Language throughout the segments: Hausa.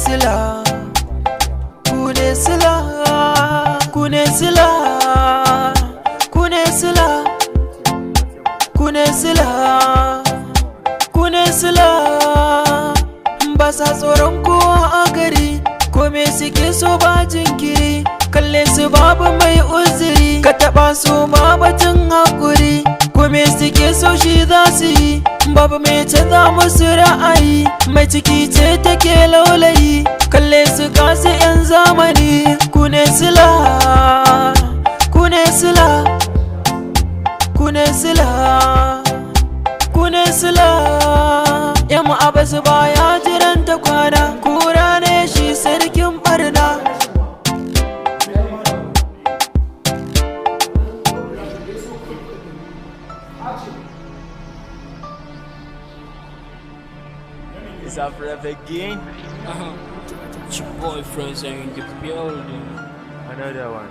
sila, kune sila, kune sila, kune sila, kune sila, kune sila. Ba sa tsoron kowa a gari, kome suke so ba jinkiri, kalle su babu mai uzuri, ka taɓa su ma batun haƙuri, kome suke so shi za su yi, babu mai canza musu ra'ayi, mai ciki ce take laulayi, kalle su kasu 'yan zamani. Kune sila, kune sila, kune sila, kune sila. Yamma abasu baya jiran ta kwana, kura ne shi sarkin barna. It's up forever again. It's your boyfriends in the building. Another one.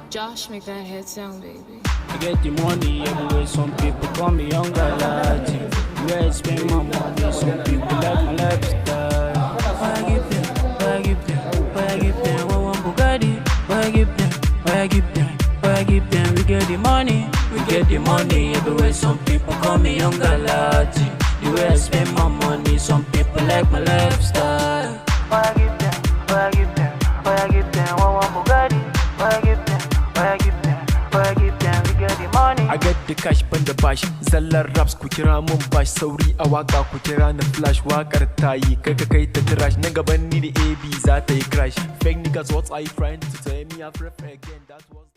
Josh, make that head sound, baby. I get the money everywhere, some people call me young galati. Where I spend my money, some people like my lifestyle. Why I give them, why I give them, why I give them, one Bugatti. Why I give them, why I give them, why I give them. We get the money everywhere, some people call me young galati. The way I spend my money, some people like my lifestyle. Why I give them, why I give them, why I give them, one Bugatti. Why I give them, why I give them, why I give them. We get the money. I get the cash ban da bash, zallar raps ku kira mun bash, sauri a waka ku kira na flash, wakar tayi kai ka kai ta trash, nan gaban ni da AB za ta yi crash. Fake niggas what are you trying to tell me? I've rap again, that was